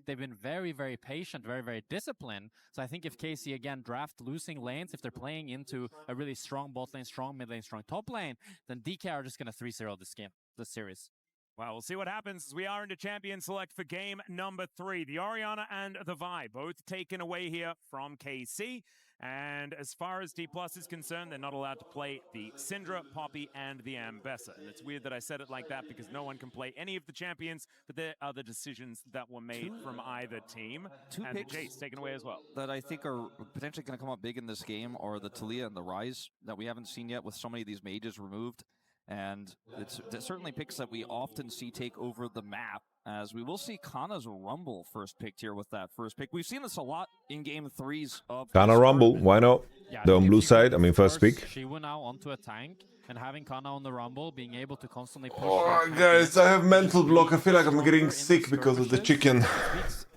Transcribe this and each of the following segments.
they've been very, very patient, very, very disciplined. So I think if KC again draft losing lanes, if they're playing into a really strong bot lane, strong mid lane, strong top lane, then DK are just going to 3-0 this series. Well, we'll see what happens as we are into Champion Select for game number 3. The Orianna and the Vi both taken away here from KC. And as far as Dplus is concerned, they're not allowed to play the Syndra, Poppy, and the Ambessa. And it's weird that I said it like that because no one can play any of the champions, but there are the decisions that were made from either team. And the Jace taken away as well. That I think are potentially going to come up big in this game are the Taliyah and the Ryze that we haven't seen yet with so many of these mages removed. And it's certainly picks that we often see take over the map, as we will see Canna's Rumble first picked here with that first pick. We've seen this a lot in game 3s of Canna Rumble, why not? Yeah, They're on blue side, I mean first pick. Siwoo now onto a tank, and having Canna on the Rumble, being able to constantly push. Oh, guys, I have mental block. I feel like I'm getting sick because of the chicken.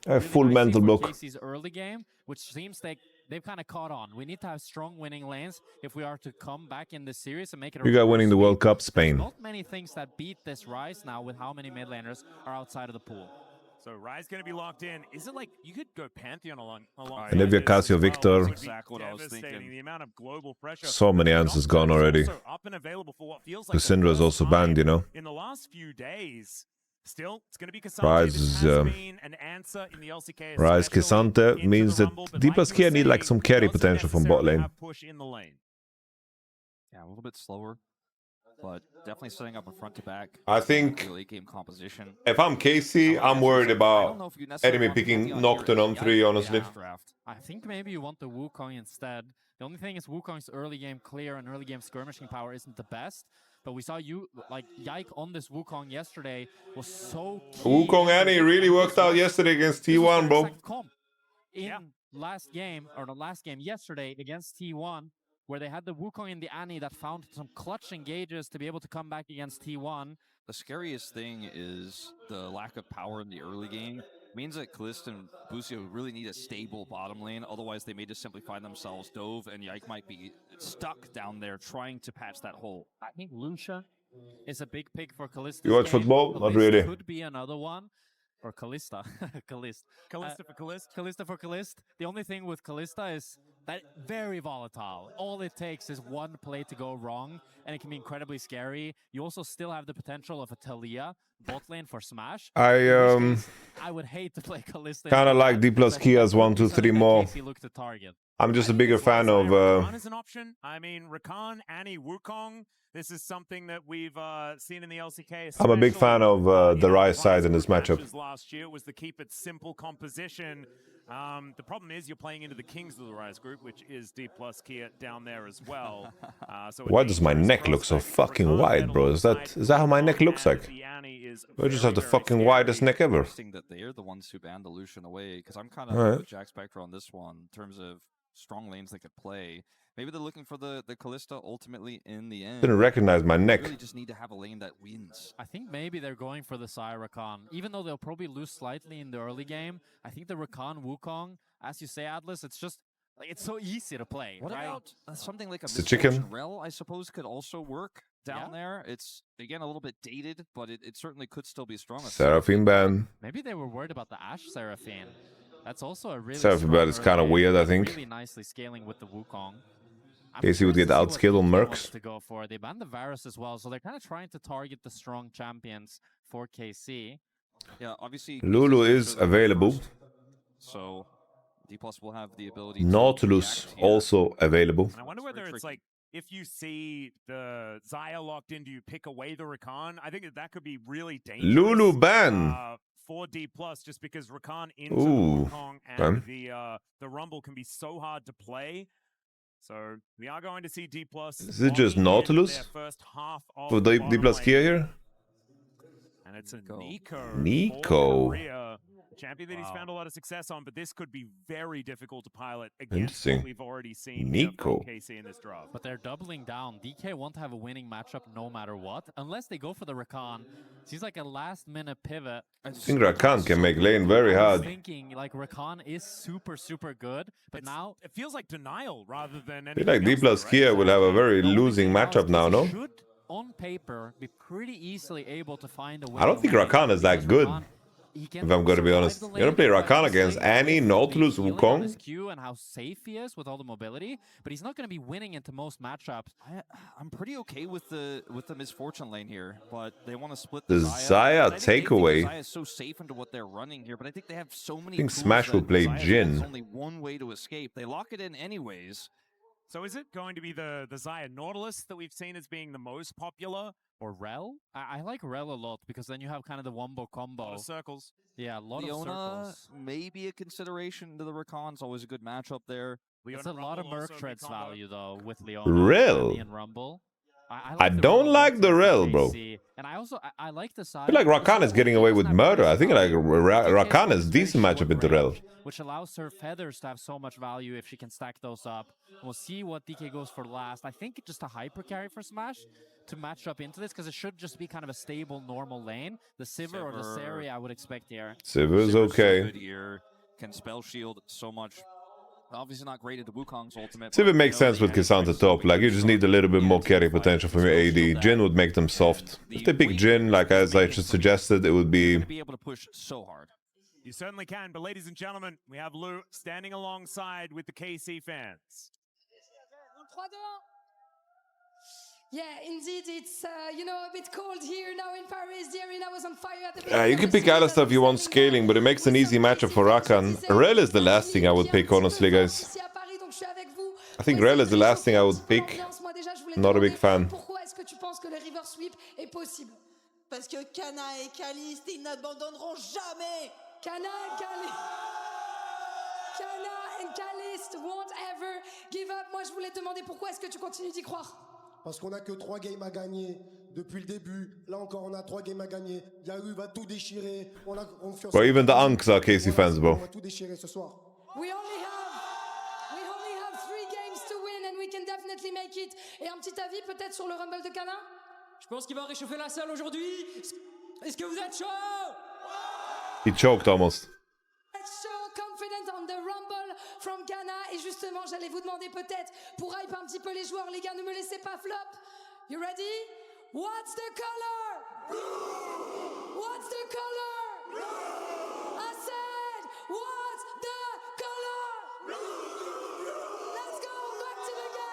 I have full mental block. KC's early game, which seems like they've kind of caught on. We need to have strong winning lanes if we are to come back in this series and make it. You got winning the World Cup, Spain. Not many things that beat this Ryze now with how many mid laners are outside of the pool. So Ryze going to be locked in. Is it like you could go Pantheon along? Olivia, Casio, Victor. Exactly what I was thinking. The amount of global pressure. So many answers gone already. Up and available for what feels The like Syndra is also banned, you know. in the last few days. Still, it's going to be Ryze is Ryze K'Sante means that Dplus Kia need like some carry potential from bot lane. Yeah, a little bit slower, but definitely setting up a front to back. I think late game composition. if I'm KC, I'm worried about enemy picking Nocturne on 3, honestly. I think maybe you want the Wukong instead. The only thing is Wukong's early game clear and early game skirmishing power isn't the best. But we saw you, like, Yike on this Wukong yesterday was so key. Wukong Annie really worked out yesterday against T1, bro. In last game, or the last game yesterday against T1, where they had the Wukong and the Annie that found some clutch engages to be able to come back against T1. The scariest thing is the lack of power in the early game. It means that Caliste and Busio really need a stable bottom lane, otherwise they may just simply find themselves dove, and Yike might be stuck down there trying to patch that hole. I think Lucia is a big pick for Caliste. You watch football? Not really. Could be another one. For Calista. Caliste. Calista for Caliste. Calista for Caliste. The only thing with Calista is that very volatile. All it takes is one play to go wrong, and it can be incredibly scary. You also still have the potential of a Taliyah bot lane for Smash. I would hate to play Calista. kind of like Dplus Kia's 1, 2, 3 more. I'm just a bigger fan of. Rakan is an option. I mean, Rakan, Annie, Wukong. This is something that we've seen in the LCK. I'm a big fan of the Ryze side in this matchup. Last year was to keep it simple composition. The problem is you're playing into the Kings of the Ryze group, which is Dplus Kia down there as well. Why does my neck look so fucking wide, bro? Is that how my neck looks like? I just have the fucking widest neck ever. Interesting that they're the ones who banned the Lucian away, because I'm kind of with Jackspektra on this one in terms of strong lanes they could play. Maybe they're looking for the Calista ultimately in the end. Didn't recognize my neck. They really just need to have a lane that wins. I think maybe they're going for the Xayah Rakan. Even though they'll probably lose slightly in the early game, I think the Rakan Wukong, as you say, Atlus, it's just like it's so easy to play. What about something like a the chicken? Rell, I suppose, could also work down there. It's again a little bit dated, but it certainly could still be strong. Seraphine ban. Maybe they were worried about the Ashe Seraphine. That's also a really Seraphine ban is kind of weird, I think. Really nicely scaling with the Wukong. KC would get outskilled on Mercs. To go for. They banned the Varus as well, so they're kind of trying to target the strong champions for KC. Yeah, obviously Lulu is available. So Dplus will have the ability. Nautilus also available. And I wonder whether it's like if you see the Xayah locked in, do you pick away the Rakan? I think that could be really dangerous. Lulu ban. For Dplus, just because Rakan into Wukong and the Rumble can be so hard to play. So we are going to see Dplus. Is it just Nautilus for Dplus Kia here? And it's a Nico. Nico. Champion that he's found a lot of success on, but this could be very difficult to pilot against what we've already seen Nico. KC in this draft. But they're doubling down. DK won't have a winning matchup no matter what, unless they go for the Rakan. Seems like a last-minute pivot. I think Rakan can make lane very hard. Thinking like Rakan is super good, but now it feels like denial rather than. I feel like Dplus Kia will have a very losing matchup now, no? Should on paper be pretty easily able to find a way. I don't think Rakan is that good. can if I'm gonna be survive honest. the You don't play lane quite Rakan against nicely Annie, with the Nautilus, healing on his Wukong. Q and how safe he is with all the mobility, but he's not going to be winning into most matchups. I'm pretty okay with the misfortune lane here, but they want to split The Xayah But I think they think takeaway. Xayah is so safe into what they're running here, but I think they have so many I think tools Smash will that play Xayah's Jhin. There's only one way to escape. They lock it in anyways. So is it going to be the Xayah Nautilus that we've seen as being the most popular? Or Rell? I like Rell a lot because then you have kind of the wombo A combo. lot of circles. Yeah, a lot of Leona, circles. maybe a consideration to the Rakan's always a good matchup there. It's Leona a lot of Rumble Merc also Treads big combo. value though with Leona, Rell. Annie, and Rumble. I like the don't Rell a like lot the for Rell, bro. KC. And I also I like the side. I feel like Rakan is getting away with murder. I think like Rakan is decent matchup into Rell. Which allows her feathers to have so much value if she can stack those up. We'll see what DK goes for last. I think just a hyper carry for Smash to match up into this because it should just be kind of a stable, normal lane. The Sivir or the Sari I would expect here. Sivir's So okay. good here. Can spell shield so much. Obviously not great at the Wukong's ultimate. Sivir makes sense with K'Sante top. Like you just need a little bit more carry potential from your AD. Jhin would make them soft. If they pick Jhin, like as I just suggested, it would be. Be able to push so hard. You certainly can, but ladies and gentlemen, we have Lou standing alongside with the KC fans. Yeah, indeed, it's a bit cold here now in Paris. The arena was on fire at the You can pick Alistair if you want scaling, but it makes an easy matchup for Rakan. Rell is the last thing I would pick, honestly, guys. I think Rell is the last thing I would pick. Not a big fan. Parce que Canna et Caliste, ils n'abandonneront jamais. Canna and Caliste won't ever give up. Moi, je voulais te demander pourquoi est-ce que tu continues d'y croire? Parce qu'on a que 3 games à gagner depuis le début. Là encore, on a 3 games à gagner. Yahoo va tout déchirer. On a confiance. Bro, even the Unks are KC fans, bro. On va tout déchirer ce soir. We only have 3 games to win and we can definitely make it. Et un petit avis peut-être sur le Rumble de Canna? Je pense qu'il va réchauffer la salle aujourd'hui. Est-ce que vous êtes chaud? He choked almost. So confident on the Rumble from Canna. Et justement, j'allais vous demander peut-être pour hype un petit peu les joueurs, les gars, ne me laissez pas flop. You ready? What's the color? What's the color? I said, what's the color? Let's go back to the game.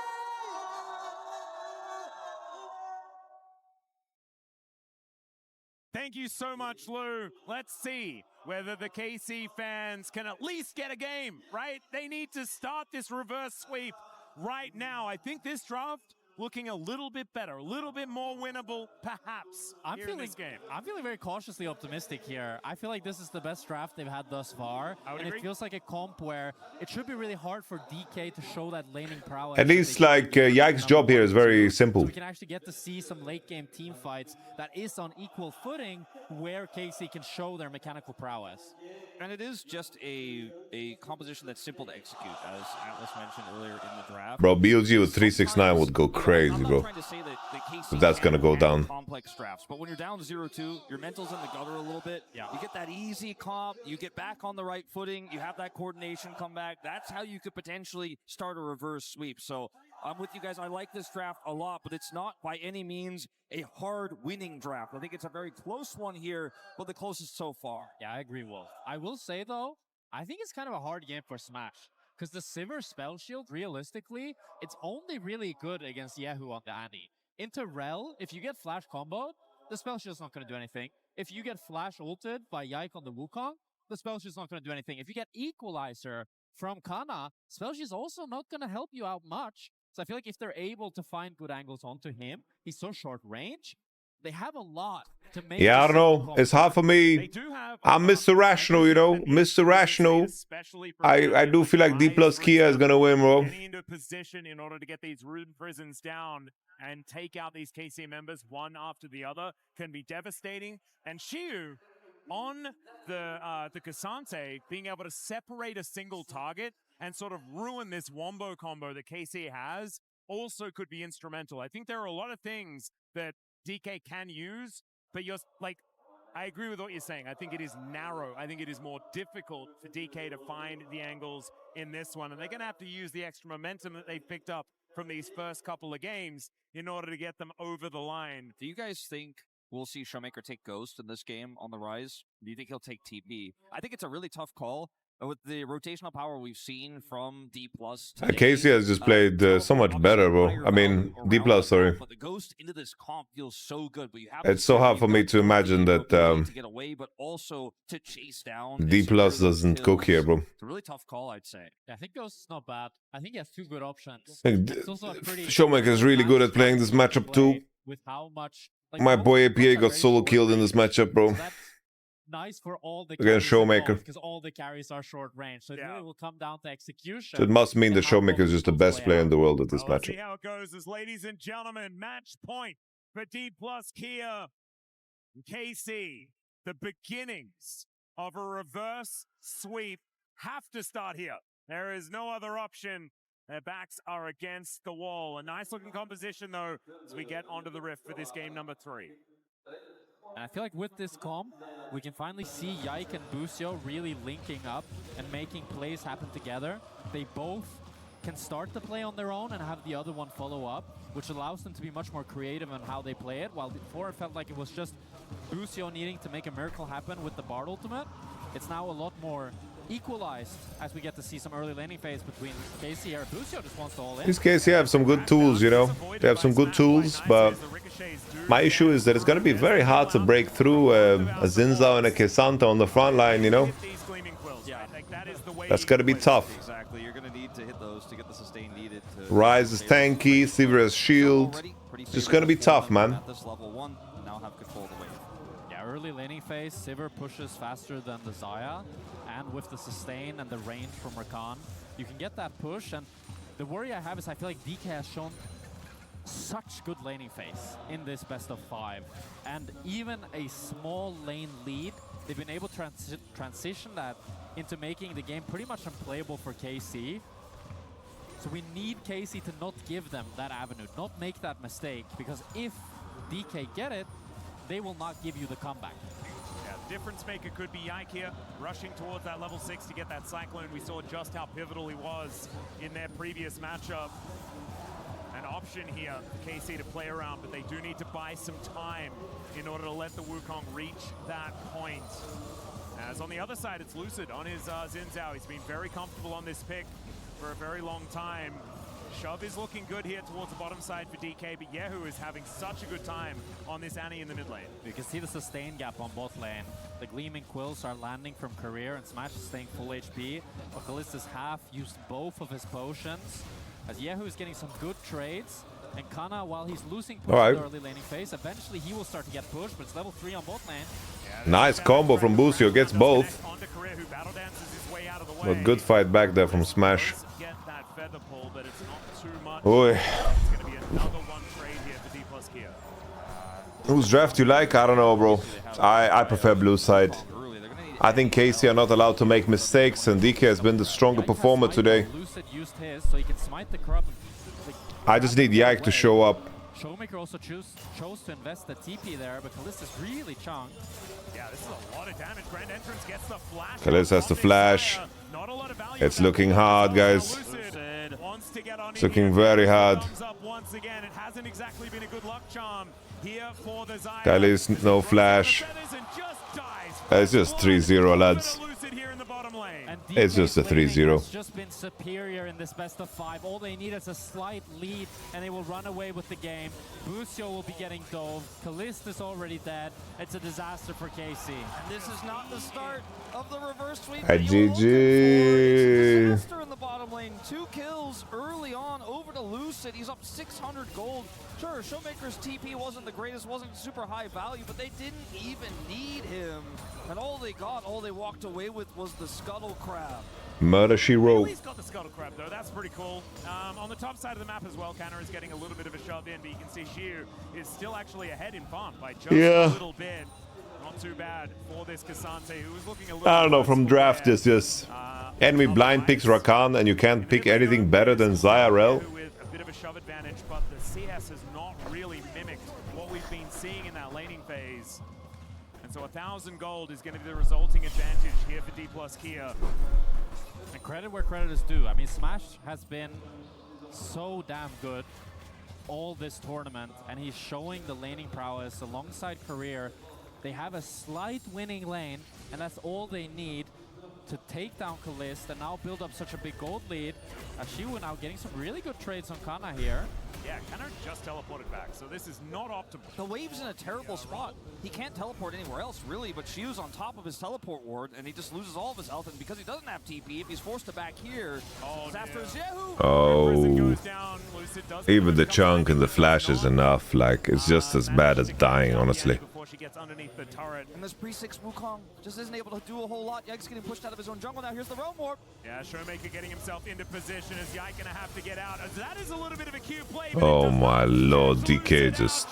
Thank you so much, Lou. Let's see whether the KC fans can at least get a game, right? They need to start this reverse sweep right now. I think this draft looking a little bit better, a little bit more winnable, perhaps, in this game. I'm feeling very cautiously optimistic here. I feel like this is the best draft they've had thus far. I would and agree. It feels like a comp where it should be really hard for DK to show that laning prowess. At that least, they like, can do Yike's number job here 1 is and 2. very So simple. we can actually get to see some late game team fights that is on equal footing where KC can show their mechanical prowess. And it is just a composition that's simple to execute, as Atlus mentioned earlier in the draft. Bro, BOG with 369 would go crazy, I'm not bro. trying to say that KC If that's gonna go can't down. have complex drafts, but when you're down 0-2, your mental's in the gutter a little bit. Yeah. You get that easy comp, you get back on the right footing, you have that coordination come back. That's how you could potentially start a reverse sweep. So I'm with you guys. I like this draft a lot, but it's not by any means a hard winning draft. I think it's a very close one here, but the closest so far. Yeah, I agree, Wolf. I will say, though, I think it's kind of a hard game for Smash. Because the Sivir spell shield, realistically, it's only really good against Yahoo on the Annie. Into Rell, if you get flash comboed, the spell shield's not going to do anything. If you get flash ulted by Yike on the Wukong, the spell shield's not going to do anything. If you get Equalizer from Canna, spell shield's also not going to help you out much. So I feel like if they're able to find good angles onto him, he's so short range, they have a lot to make. Yeah, I don't know. It's hard for They me. do have I'm Mr. Rational, you know. Mr. Rational. Especially for I do feel like Dplus Kia is gonna win, bro. Getting into position in order to get these rune prisons down and take out these KC members one after the other can be devastating. And Siwoo on the K'Sante being able to separate a single target and sort of ruin this wombo combo that KC has also could be instrumental. I think there are a lot of things that DK can use, but you're like, I agree with what you're saying. I think it is narrow. I think it is more difficult for DK to find the angles in this one. And they're going to have to use the extra momentum that they've picked up from these first couple of games in order to get them over the line. Do you guys think we'll see ShowMaker take Ghost in this game on the Ryze? Do you think he'll take TP? I think it's a really tough call. With the rotational power we've seen from Dplus today, Casey has just played so much better, bro. I mean, Dplus, sorry. But the Ghost into this comp feels so good. But you have It's so hard for me to imagine that to get away, but also to chase down. Dplus doesn't cook here, bro. It's a really tough call, I'd say. Yeah, I think Ghost is not bad. I think he has two good options. Like, It's also a pretty ShowMaker is really good at playing this matchup too. with how much My boy APA got solo killed in this matchup, bro. So that's nice for all the Against ShowMaker. because all the carries are short range. So it really will come down to execution. So it must mean that ShowMaker is just the best player in the world at this Well, let's see matchup. how it goes, as ladies and gentlemen, match point for Dplus Kia and KC. The beginnings of a reverse sweep have to start here. There is no other option. Their backs are against the wall. A nice looking composition, though, as we get onto the rift for this game number 3. And I feel like with this comp, we can finally see Yike and Busio really linking up and making plays happen together. They both can start the play on their own and have the other one follow up, which allows them to be much more creative in how they play it. While before it felt like it was just Busio needing to make a miracle happen with the Bard ultimate, it's now a lot more equalized as we get to see some early laning phase between KC here. Busio just wants to all in. These KC have some good tools, you know. They have some good tools, but my issue is that it's going to be very hard to break through a Zinzao and a Kesanta on the front line, you know. That's going to be tough. Exactly. You're going to need to hit those to get the sustain needed. Ryze is tanky, Sivir has shield. It's just going to be tough, man. At this level 1, now have control of the wave. Yeah, early laning phase, Sivir pushes faster than the Xayah, and with the sustain and the range from Rakan, you can get that push. And the worry I have is I feel like DK has shown such good laning phase in this best of 5, and even a small lane lead, they've been able to transition that into making the game pretty much unplayable for KC. So we need KC to not give them that avenue, not make that mistake, because if DK get it, they will not give you the comeback. Yeah, the difference maker could be Yike here, rushing towards that level 6 to get that Cyclone. We saw just how pivotal he was in their previous matchup. An option here for KC to play around, but they do need to buy some time in order to let the Wukong reach that point. As on the other side, it's Lucid on his Zinzao. He's been very comfortable on this pick for a very long time. Shove is looking good here towards the bottom side for DK, but Kyeahoo is having such a good time on this Annie in the mid lane. You can see the sustain gap on bot lane. The Gleaming Quills are landing from career, and Smash is staying full HP. But Caliste's half used both of his potions, as Kyeahoo is getting some good trades. And Canna, while he's losing push in the early laning phase, eventually he will start to get pushed, but it's level 3 on bot lane. Yeah, Nice combo from Busio, gets both. But good fight back there from Smash. Get that feather pull, but it's not too much. Oi. It's going to be another one trade here for Dplus Kia. Whose draft you like? I don't know, bro. I prefer blue side. I think KC are not allowed to make mistakes, and DK has been the stronger performer today. Lucid used his, so he can smite the crop. I just need Yike to show up. ShowMaker also chose to invest the TP there, but Caliste is really chunked. Yeah, this is a lot of damage. Grand Entrance gets the flash. Caliste has the flash. It's looking hard, guys. It's looking very hard. It hasn't exactly been a good luck charm here for the Xayah. Caliste, no flash. It's just 3-0, lads. It's just a 3-0. It's just been superior in this best of 5. All they need is a slight lead, and they will run away with the game. Busio will be getting dove. Caliste is already dead. It's a disaster for KC. And this is not the start of the reverse sweep. GG. Disaster in the bottom lane. 2 kills early on over to Lucid. He's up 600 gold. Sure, ShowMaker's TP wasn't the greatest, wasn't super high value, but they didn't even need him. And all they got, all they walked away with was the Scuttle Crab. Murder She Wrote. He's got the Scuttle Crab, though. That's pretty cool. On the top side of the map as well, Canna is getting a little bit of a shove in, but you can see Siwoo is still actually ahead in farm by just a little bit. Not too bad for this Cassante, who was looking a little I don't know, from draft it's just enemy blind picks Rakan, and you can't pick anything better than Xayah Rell. With a bit of a shove advantage, but the CS has not really mimicked what we've been seeing in that laning phase. And so 1,000 gold is going to be the resulting advantage here for Dplus Kia. And credit where credit is due. I mean, Smash has been so damn good. all this tournament, and he's showing the laning prowess alongside Career. They have a slight winning lane, and that's all they need to take down Caliste and now build up such a big gold lead. Siwoo now getting some really good trades on Canna here. Yeah, Canna just teleported back, so this is not optimal. The wave's in a terrible spot. He can't teleport anywhere else, really, but Siwoo's on top of his teleport ward, and he just loses all of his health, and because he doesn't have TP, if he's forced to back here, it's after Xayah. Oh, even the chunk and the flash is enough. Like, it's just as bad as dying, honestly. She gets underneath the turret. And this pre-6 Wukong just isn't able to do a whole lot. Yike's getting pushed out of his own jungle now. Here's the Rell warp. Yeah, ShowMaker getting himself into position as Yike gonna have to get out. As that is a little bit of a cue play. Oh my lord, DK just...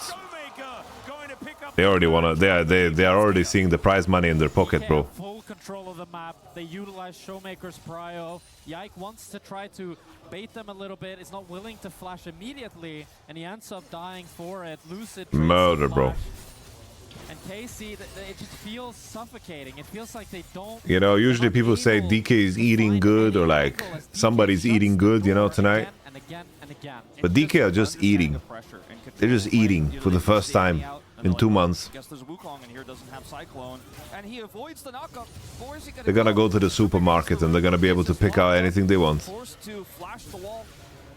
They already wanna... They are already seeing the prize money in their pocket, bro. Full control of the map. They utilize ShowMaker's prio. Yike wants to try to bait them a little bit. Is not willing to flash immediately, and he ends up dying for it. Lucid Murder, bro. And KC, it just feels suffocating. It feels like they don't... You know, usually people say DK is eating good, or like somebody's eating good, you know, tonight. And again and again. But DK are just eating. They're just eating for the first time in 2 months. Guess there's Wukong in here, doesn't have Cyclone, and he avoids the knockup. Where is he gonna They're gonna go to the supermarket and they're gonna be able to pick out anything they want. Forced to flash the wall,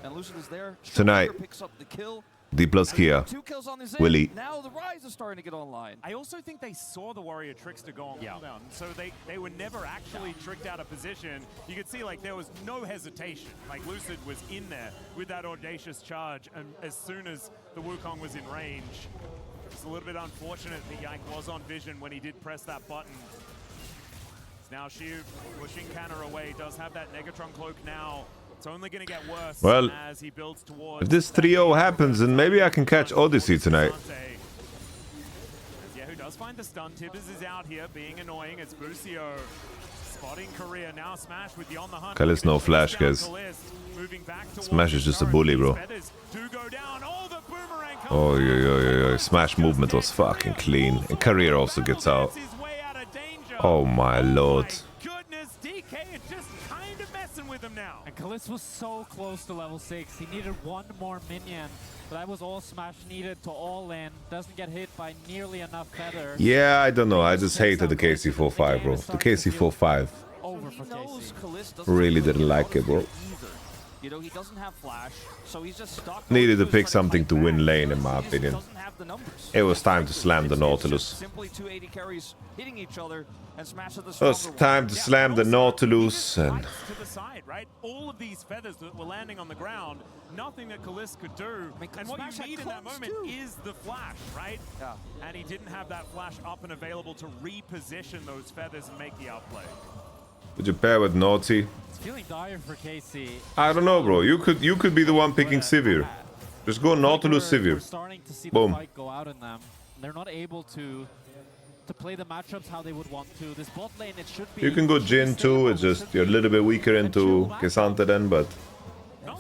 and Lucid is there. Tonight. Picks up the kill. Dplus Kia. 2 kills on this Willie. Now the Ryze is starting to get online. I also think they saw the Warrior Trickster go on cooldown, so they were never actually tricked out of position. You could see like there was no hesitation. Like Lucid was in there with that audacious charge, and as soon as the Wukong was in range, it's a little bit unfortunate that Yike was on vision when he did press that button. It's now Siwoo pushing Canna away, does have that Negatron cloak now. It's only going to get worse as he builds towards... If this 3-0 happens, then maybe I can catch Odyssey tonight. Yeah, who does find the stun. Tibbers is out here being annoying as Busio spotting Korea now. Smash with the on the hunt. Caliste no flash, guys. Smash is just a bully, bro. Oh, yeah. Smash movement was fucking clean. And Career also gets out. Oh my lord. And Caliste was so close to level 6. He needed one more minion. But that was all Smash needed to all in. Doesn't get hit by nearly enough feathers. Yeah, I don't know. I just hated the KC-45, bro. The KC-45. Over for KC. Really didn't like it, bro. You know, he doesn't have flash, so he's just stuck. Needed to pick something to win lane, in my opinion. It was time to slam the Nautilus. Simply 280 carries hitting each other and smash at the It was time to slam the Nautilus and... to the side, right? All of these feathers that were landing on the ground, nothing that Caliste could do. And what you need in that moment is the flash, right? Yeah. And he didn't have that flash up and available to reposition those feathers and make the outplay. Would you pair with Naughty? It's feeling dire for KC. I don't know, bro. You could be the one picking Sivir. Just go Nautilus Sivir. We're starting to see Boom. the fight go out in them. They're not able to play the matchups how they would want to. This bot lane, it should be... You can go Jhin too. It's just you're a little bit weaker into K'Sante then, but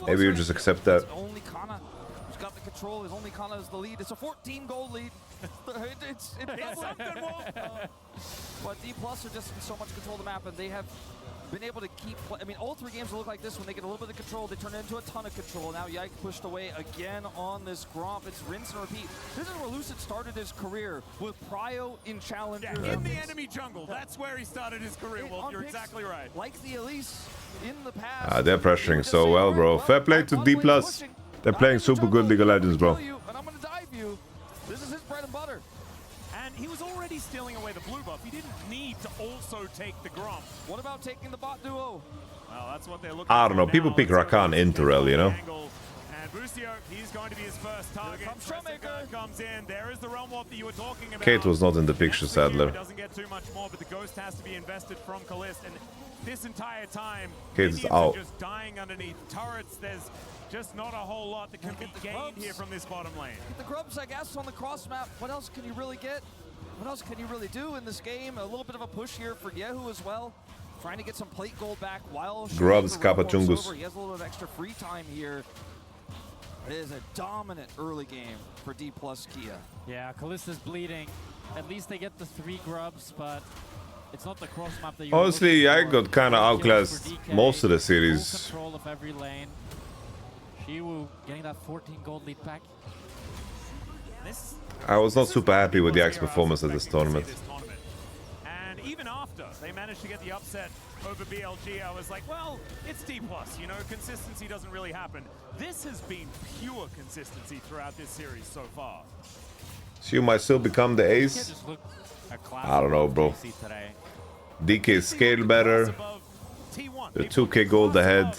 maybe you just accept that. It's only Canna who's got the control. It's only Canna is the lead. It's a 14 goal lead. it's something. But Dplus are just in so much control of the map, and they have been able to keep... I mean, all 3 games look like this. When they get a little bit of control, they turn it into a ton of control. Now Yike pushed away again on this Gromp. It's rinse and repeat. This is where Lucid started his career, with Prio in Challenger. Yeah, in the enemy jungle. That's where he started his career, Wolf. You're exactly right. Like the Elise in the past. They're pressuring so well, bro. Fair play to Dplus. They're playing super good League of Legends, bro. And I'm gonna dive you. This is his bread and butter. And he was already stealing away the blue buff. He didn't need to also take the Gromp. What about taking the bot duo? Well, that's what they're looking I don't know. for People now. pick Rakan into Rell, you know? And Busio, he's going to be his first target. ShowMaker Comes in. There is the realm warp that you were talking about. Kate was not in the picture, sadly. Doesn't get too much more, but the ghost has to be invested from Caliste. And this entire time, Kate is minions out. are just dying underneath turrets. There's just not a whole lot that can be gained here from this bottom lane. Get the grubs, I guess, on the cross map. What else can you really get? What else can you really do in this game? A little bit of a push here for kyeahoo as well. Trying to get some plate gold back while Grubs, Kapachungus. He has a little bit of extra free time here. It is a dominant early game for Dplus Kia. Yeah, Caliste is bleeding. At least they get the 3 grubs, but it's not the cross map that you Honestly, I got kind of outclassed most of the series. Full control of every lane. Siwoo getting that 14 gold lead back. I was not super happy with Yike's performance at this tournament. And even after they managed to get the upset over BLG, I was like, well, it's Dplus, you know, consistency doesn't really happen. This has been pure consistency throughout this series so far. Siwoo might still become the ace. I don't know, bro. DK scaled better. They're 2k gold ahead.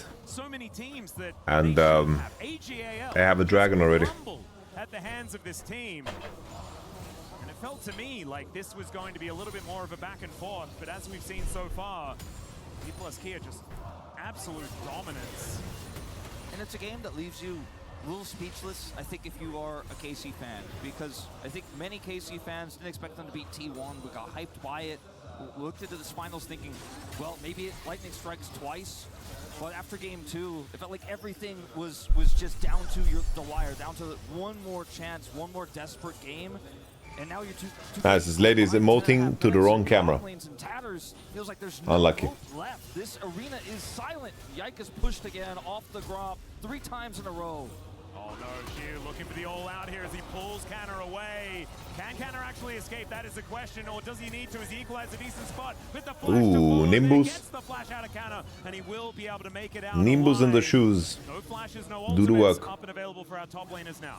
And they have a dragon already. At the hands of this team. And it felt to me like this was going to be a little bit more of a back and forth, but as we've seen so far, Dplus Kia just absolute dominance. And it's a game that leaves you a little speechless, I think, if you are a KC fan, because I think many KC fans didn't expect them to beat T1. We got hyped by it. We looked into this finals thinking, well, maybe lightning strikes twice. But after game 2, it felt like everything was just down to the wire, down to one more chance, one more desperate game. And now you're two nice, this lady is emoting to the wrong camera. Feels like there's unlucky. No hope left. This arena is silent. Yike is pushed again off the grop 3 times in a row. Oh no, Siwoo looking for the all-out here as he pulls Canna away. Can Canna actually escape? That is the question, or does he need to as he equalizes a decent spot? With the flash Nimbus. Gets the flash out of Canna, and he will be able to make it out. Nimbus in the shoes. No flashes, no Do the ultimates work. up and available for our top laners now.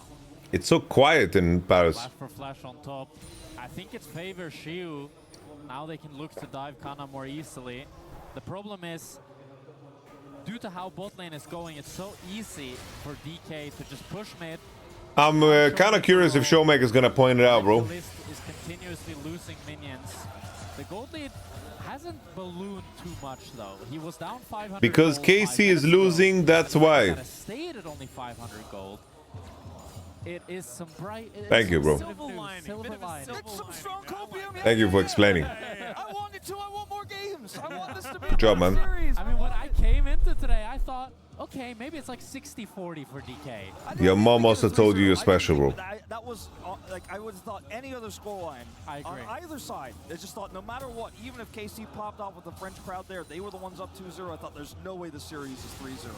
It's so quiet in Paris. Flash for flash on top. I think it favors Siwoo. Now they can look to dive Canna more easily. The problem is, due to how bot lane is going, it's so easy for DK to just push mid. I'm kind of curious if ShowMaker is gonna point it out, bro. Caliste is continuously losing minions. The gold lead hasn't ballooned too much though. He was down 500 Because gold KC is 5 minutes ago. losing, that's why. Stayed at only 500 gold. It is some bright. Thank you, bro. Silver line. It's some strong copium here. Thank you for explaining. I wanted to. I want more games. I want this to be Good job, man. series. I mean, when I came into today, I thought, okay, maybe it's like 60-40 for DK. Your mom must have told you you're special, bro. That was like I would have thought any other scoreline I on agree. either side. I just thought no matter what, even if KC popped off with the French crowd there, they were the ones up 2-0. I thought there's no way the series is 3-0.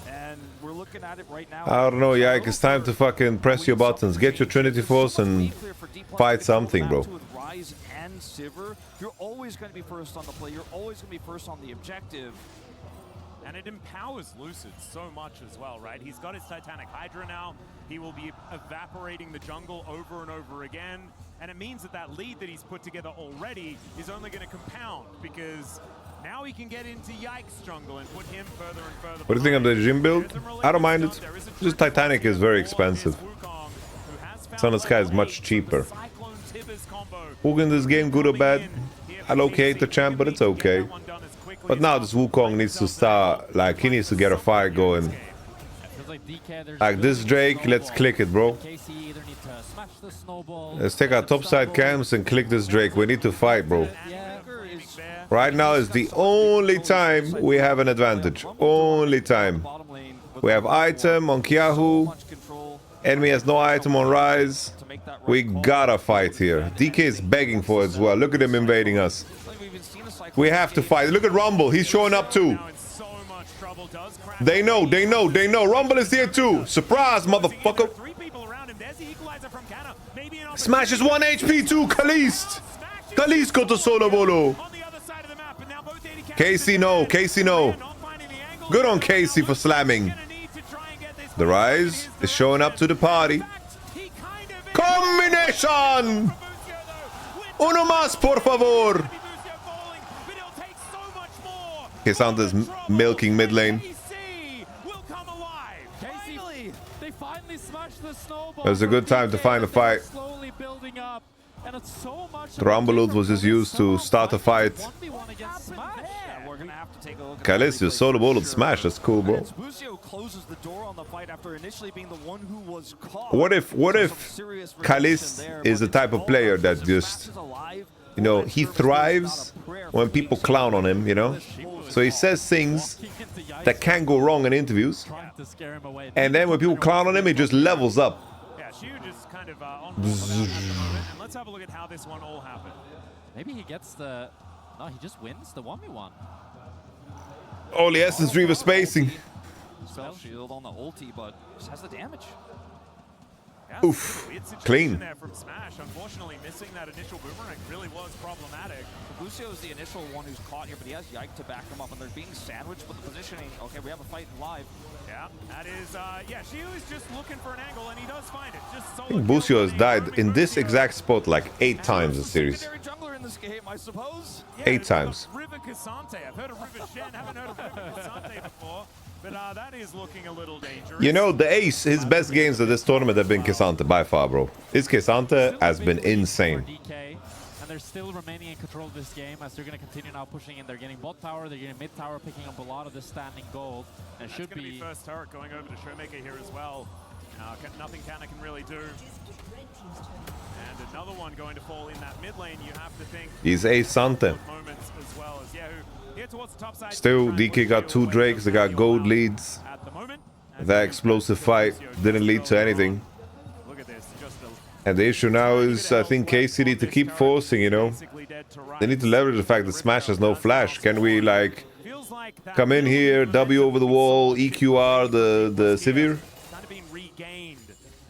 And we're looking at it right now. I don't know, Yike. It's time to fucking press your buttons. Get your Trinity Force and fight something, bro. With Ryze and Sivir, you're always going to be first on the play. You're always going to be first on the objective. And it empowers Lucid so much as well, right? He's got his Titanic Hydra now. He will be evaporating the jungle over and over again. And it means that that lead that he's put together already is only going to compound because now he can get into Yike's jungle and put him further and further. What do you think of the gym build? I don't mind it. Just Titanic is very expensive. Son of Sky is much cheaper. Who in this game, good or bad? I locate the champ, but it's okay. But now this Wukong needs to start, like, he needs to get a fight going. Like this Drake, let's click it, bro. Let's take our topside camps and click this Drake. We need to fight, bro. Right now is the only time we have an advantage. Only time. We have item on kyeahoo. Enemy has no item on Ryze. We gotta fight here. DK is begging for it as well. Look at him invading us. We have to fight. Look at Rumble. He's showing up too. They know, they know, they know. Rumble is here too. Surprise, motherfucker. Smashes 1 HP too. Caliste. Caliste got the solo bolo. KC no. KC no. Good on KC for slamming. The Ryze is showing up to the party. Combination. Uno más, por favor. Kesant is milking mid lane. It was a good time to find a fight. The Rumble ult was just used to start a fight. Caliste, your solo bullet smash. That's cool, bro. Busio closes the door on the fight after initially being the one who was caught. What if Caliste is the type of player that just, you know, he thrives when people clown on him, you know? So he says things that can go wrong in interviews. And then when people clown on him, he just levels up. Yeah, Siwoo just kind of on at the moment. And let's have a look at how this one all happened. Maybe he gets the... No, he just wins the 1v1. Only Essence Reaver spacing. Spell shield on the ulti, but just has the damage. Yeah, Oof. weird situation Clean. there from Smash. Unfortunately, missing that initial boomerang really was problematic. Busio is the initial one who's caught here, but he has Yike to back him up, and they're being sandwiched with the positioning. Okay, we have a fight live. Yeah, that is, yeah, Siwoo is just looking for an angle, and he does find it. Just I think Busio has died in this exact spot like 8 times this series. Secondary jungler in this game, I suppose. Yeah, 8 times. River Cassante. I've heard of River Shen, haven't heard of River Cassante before. But that is looking a little dangerous. You know, the ace, his best games of this tournament have been K'Sante by far, bro. His K'Sante has been insane. DK, and they're still remaining in control of this game as they're going to continue now pushing in. They're getting bot tower, they're getting mid tower, picking up a lot of the standing gold. And it should be first turret going over to ShowMaker here as well. Nothing Canna can really do. And another one going to fall in that mid lane. You have to think. He's ace Sante. Moments as well as Yahoo. Here towards the top side. Still, DK got 2 Drakes, they got gold leads. At the moment. That explosive fight didn't lead to anything. Look at this. Just And the issue now is, I think KC need to keep forcing, you know. They need to leverage the fact that Smash has no flash. Can we, like, come in here, W over the wall, EQR the Sivir? Kind of being regained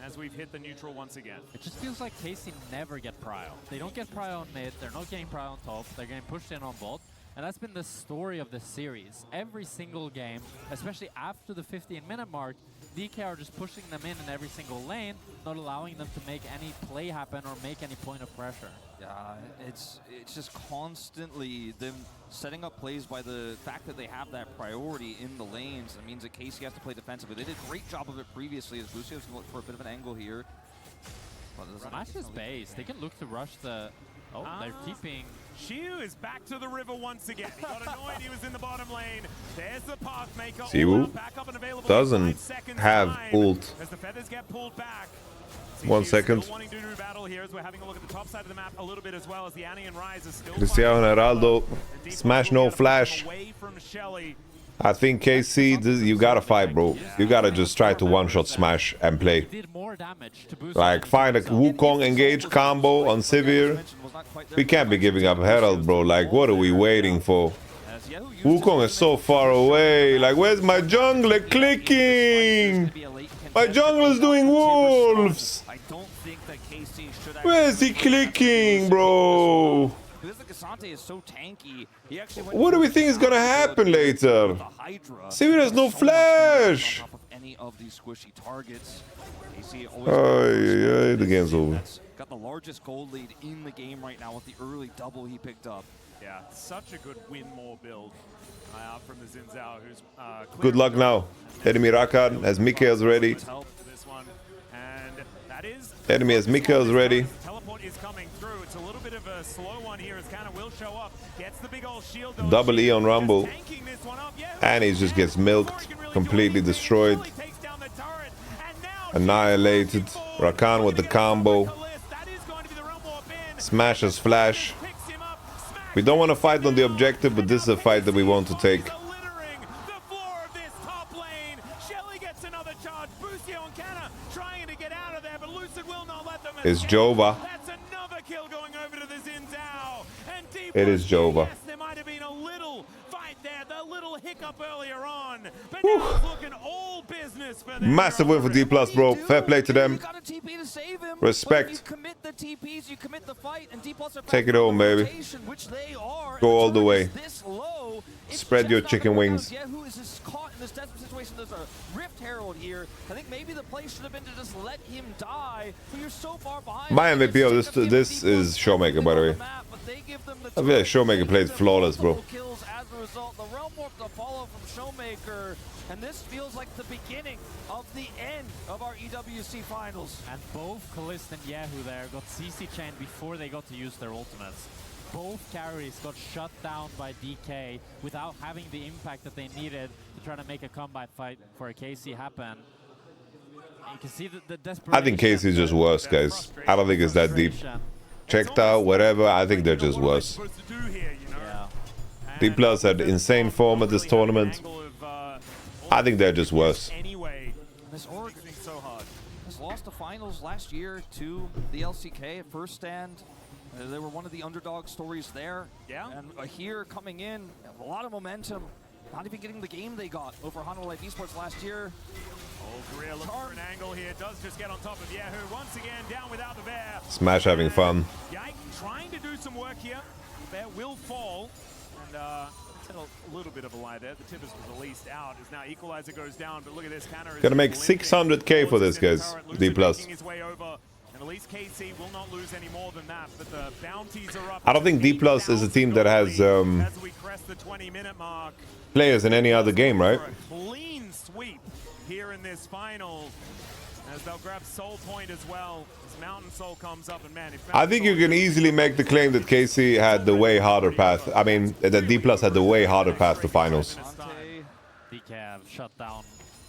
as we've hit the neutral once again. It just feels like KC never get prio. They don't get prio on mid, they're not getting prio on top, they're getting pushed in on bot. And that's been the story of this series. Every single game, especially after the 15-minute mark, DK are just pushing them in every single lane, not allowing them to make any play happen or make any point of pressure. Yeah, it's just constantly them setting up plays by the fact that they have that priority in the lanes. It means that KC has to play defensively. They did a great job of it previously as Busio's going to look for a bit of an angle here. Smash is base. They can look to rush the... Oh, they're keeping... Siwoo is back to the river once again. He got annoyed he was in the bottom lane. There's the path maker. Siwoo doesn't have ult. As the feathers get pulled back. 1 second. Still wanting to do battle here as we're having a look at the top side of the map a little bit as well as the Annie and Ryze is still Cristiano and Heraldo. Smash no flash. away from Shelly. I think KC, you gotta fight, bro. You gotta just try to one-shot Smash and play. Did more damage to Busio. Like, find a Wukong engage combo on Sivir. We can't be giving up Herald, bro. Like, what are we waiting for? Wukong is so far away. Like, where's my jungler clicking? My jungler's doing wolves. Where's he clicking, bro? Is so tanky. What do we think is gonna happen later? Sivir has no flash. Any of these squishy targets. The game's over. Got the largest gold lead in the game right now with the early double he picked up. Yeah, such a good win more build from the Zhao, who's Good luck now. Enemy Rakan has Mikhail's ready. This one. And that is Enemy has Mikhail's ready. Teleport is coming through. It's a little bit of a slow one here as Canna will show up. Gets the big old shield. Double E on Rumble. And he just gets milked. Completely destroyed. Annihilated. Rakan with the combo. Smashes flash. We don't want to fight on the objective, but this is a fight that we want to take. It's Jova. It is Jova. There might have been a little fight there, the little hiccup earlier on, but now it's looking all business for them. Massive win for Dplus, bro. Fair play to them. Respect. Take it home, baby. Go all the way. Spread your chicken wings. This desperate situation, there's a Rift Herald here. I think maybe the play should have been to just let him die. But you're so far behind. My MVP of this is ShowMaker, by the way. I feel like ShowMaker played flawless, bro. Kills as a result. The Realm Warp to follow from ShowMaker, and this feels like the beginning of the end of our EWC finals. And both Caliste and Yahoo there got CC chained before they got to use their ultimates. Both carries got shut down by DK without having the impact that they needed to try to make a combat fight for a KC happen. And you can see the desperation. I think KC is just worse, guys. I don't think it's that deep. Checked out, whatever. I think they're just worse. Dplus had insane form at this tournament. I think they're just worse. This org has lost the finals last year to the LCK at first stand. They were one of the underdog stories there. Yeah. And here coming in, a lot of momentum. Not even getting the game they got over Honolulu Life Esports last year. Oh, Greer looking for an angle here. Does just get on top of kyeahoo. Once again, down without the bear. Smash having fun. Yike trying to do some work here. The bear will fall. And a little bit of a lie there. The Tibbers was released out. As now Equalizer goes down. But look at this. Canna is Gonna make 600k for this, guys. Dplus. And at least KC will not lose any more than that. But the bounties are up. I don't think Dplus is a team that has as we crest the 20-minute mark. players in any other game, right? Clean sweep here in this final. As they'll grab Soul Point as well. As Mountain Soul comes up, and man, if I think you can easily make the claim that KC had the way harder path. I mean, that Dplus had the way harder path to finals. DK shut down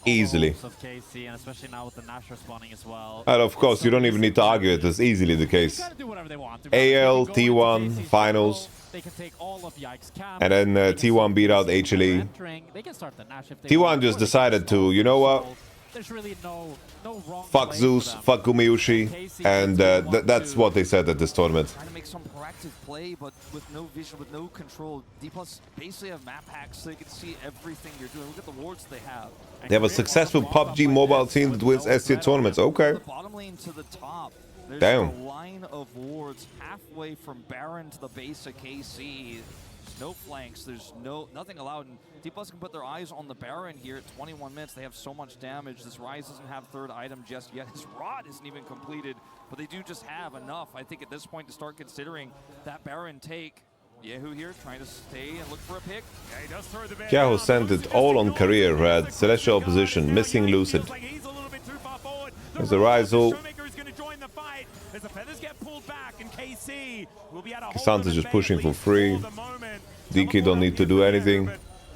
Easily. of KC, and especially now with the Nash respawning as well. And of course, you don't even need to argue it. It's easily the case. Gotta do whatever they want to. AL, They go into T1, KC's finals. They can take all of Yike's camp. And then They can T1 start beat out KC HLE. entering. They can start the Nash if they T1 want, just or they decided can to, you know what? stall. There's really no wrong Fuck play Zeus, for them. fuck Gumayushi, and that's what they said at this tournament. Trying to make some proactive play, but with no vision, with no control. Dplus basically have map hacks so they can see everything you're doing. Look at the wards they have. They have a successful PUBG mobile team that wins S-tier tournaments. Okay. The bottom lane to the top. There's Damn. a line of wards halfway from Baron to the base of KC. There's no flanks. There's nothing allowed. And Dplus can put their eyes on the Baron here at 21 minutes. They have so much damage. This Ryze doesn't have third item just yet. His rod isn't even completed, but they do just have enough, I think, at this point to start considering that Baron take. kyeahoo here trying to stay and look for a pick. Yeah, he does throw the bear kyeahoo down. sent it all on career, Red. Celestial position, missing Lucid. Feels like he's a little bit too far forward. There's a Ryze ult. ShowMaker is going to join the fight as the feathers get pulled back, and KC will be at a Casanta's just pushing for free. DK don't need to do anything.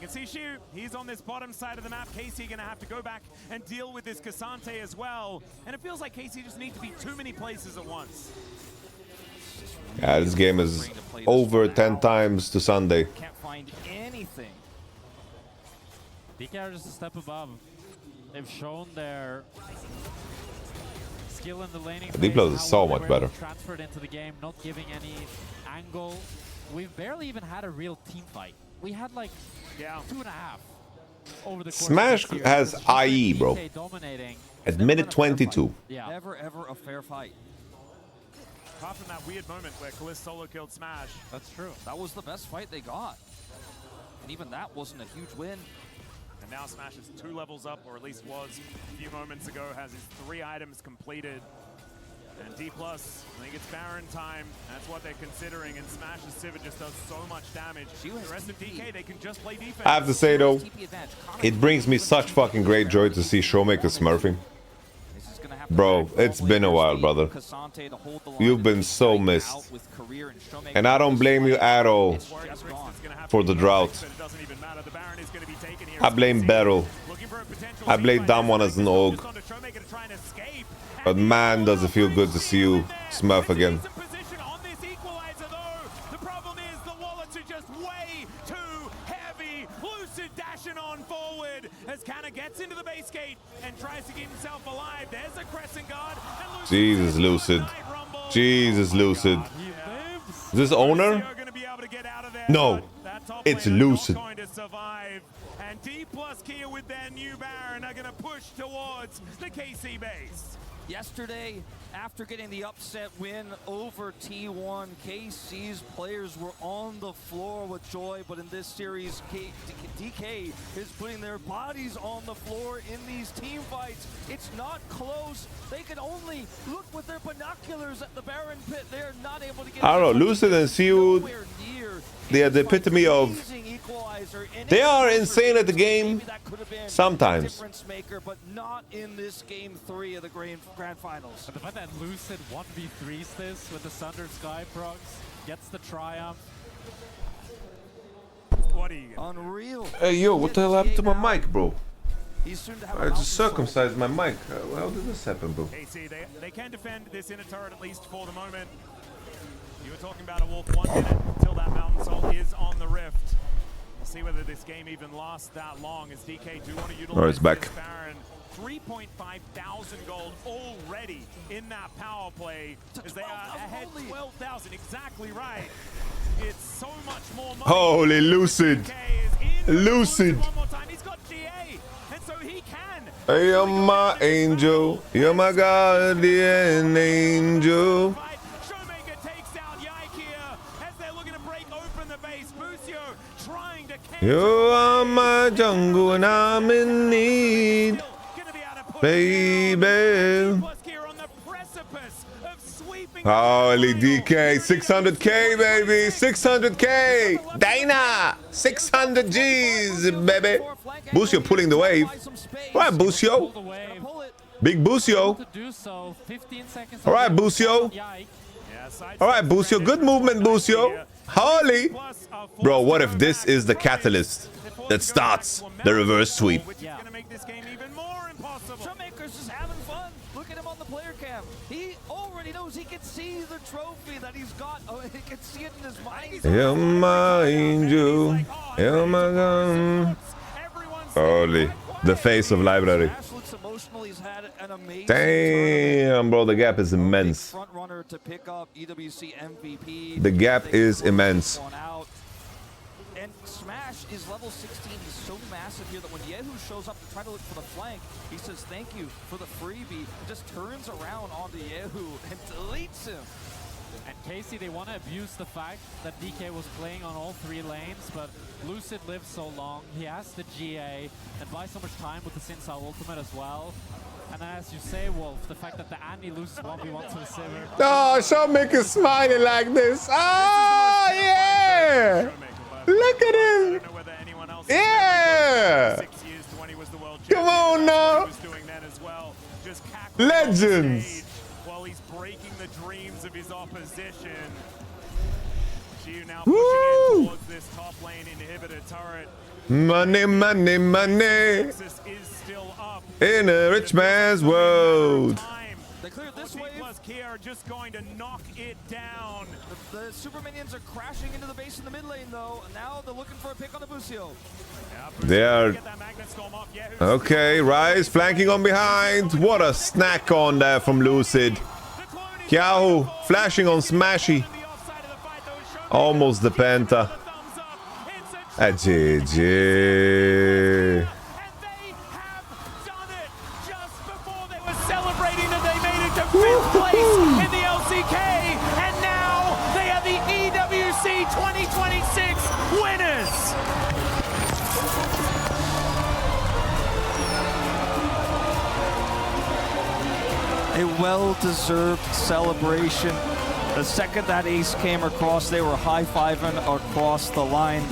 You can see Siwoo, he's on this bottom side of the map. KC going to have to go back and deal with this Casante as well. And it feels like KC just needs to be too many places at once. Yeah, this game is over 10 times to Sunday. Can't find anything. DK are just a step above. They've shown their skill in the laning. Dplus is so much better. Transferred into the game, not giving any angle. We've barely even had a real team fight. We had like 2.5 over the course Smash of this year. has It's just IE, bro. DK dominating. At minute 22. Yeah. Never ever a fair fight. Apart from that weird moment where Caliste solo killed Smash. That's true. That was the best fight they got. And even that wasn't a huge win. And now Smash is 2 levels up, or at least was a few moments ago, has his 3 items completed. And Dplus, I think it's Baron time. That's what they're considering. And Smash's Sivir just does so much damage. The rest of DK, they can just play defense. I have to say though, it brings me such fucking great joy to see ShowMaker smurfing. Bro, it's been a while, brother. You've been so missed. And I don't blame you at all for the drought. I blame Battle. I blame Damwon as an org. But man, does it feel good to see you smurf again. The problem is the wallets are just way too heavy. Lucid dashing on forward as Canna gets into the base gate and tries to keep himself alive. There's a crescent guard. And Jesus, Lucid. Jesus, Lucid. Is this owner? No, it's Lucid. And Dplus Kia with their new Baron are going to push towards the KC base. Yesterday, after getting the upset win over T1, KC's players were on the floor with joy, but in this series, DK is putting their bodies on the floor in these team fights. It's not close. They can only look with their binoculars at the Baron pit. They're not able to get... I don't know, Lucid and Siwoo, they are the epitome of... They are insane at the game, sometimes. But not in this game 3 of the grand finals. But the fact that Lucid 1v3s this with the Sundered Sky procs, gets the triumph. What are you gonna do? Unreal. Hey, yo, what the hell happened to my mic, bro? He's soon to have I just circumcised my mic. How did this happen, bro? KC, they can defend this inner turret at least for the moment. You were talking about a walk 1 minute until that Mountain Soul is on the rift. We'll see whether this game even lasts that long as DK do want to utilize it's back. this Baron. 3.5 thousand gold already in that power play as they are ahead 12,000. Exactly right. It's so much more money. Holy Lucid. DK is Lucid. One more time. He's got GA, and so he can. You're my angel. You're my guardian angel. ShowMaker takes down Yike here as they're looking to break open the base. Busio trying to You are my jungle and I'm in need, baby. Holy DK, 600k baby, 600k. Dana, 600 G's baby. Busio pulling the wave. All right, Busio. Big Busio. All right, Busio. All right, Busio. Good movement, Busio. Holy. Bro, what if this is the catalyst that starts the reverse sweep? ShowMaker's just having fun. Look at him on the player cam. He already knows he can see the trophy that he's got. Oh, he can see it in his mind. You're my angel. You're my gun. Holy. The face of library. Damn, bro, the gap is immense. The gap is immense. And Smash is level 16. He's so massive here that when kyeahoo shows up to try to look for the flank, he says thank you for the freebie, just turns around onto kyeahoo and deletes him. And Casey, they want to abuse the fact that DK was playing on all 3 lanes, but Lucid lives so long, he has the GA, and buys so much time with the Sinsao ultimate as well. And then as you say, Wolf, the fact that the Andy loses 1v1 to the Sivir. Oh, ShowMaker smiling like this. Oh, yeah. Look at him. Yeah. Come on now. Legends. While he's breaking the dreams of his opposition. Siwoo now Woo. pushing in towards this top lane inhibitor turret. Money, money, money. Is still up. In a rich man's world. They cleared this wave. Dplus Kia are just going to knock it down. The super minions are crashing into the base in the mid lane though. And now they're looking for a pick on the Busio. They are. Okay, Ryze flanking on behind. What a snack on there from Lucid. kyeahoo flashing on Smashy. Almost the Penta. At GG. Celebrating that they made it to 5th place in the LCK, and now they are the EWC 2026 winners. A well-deserved celebration. The second that ace came across, they were high-fiving across the line.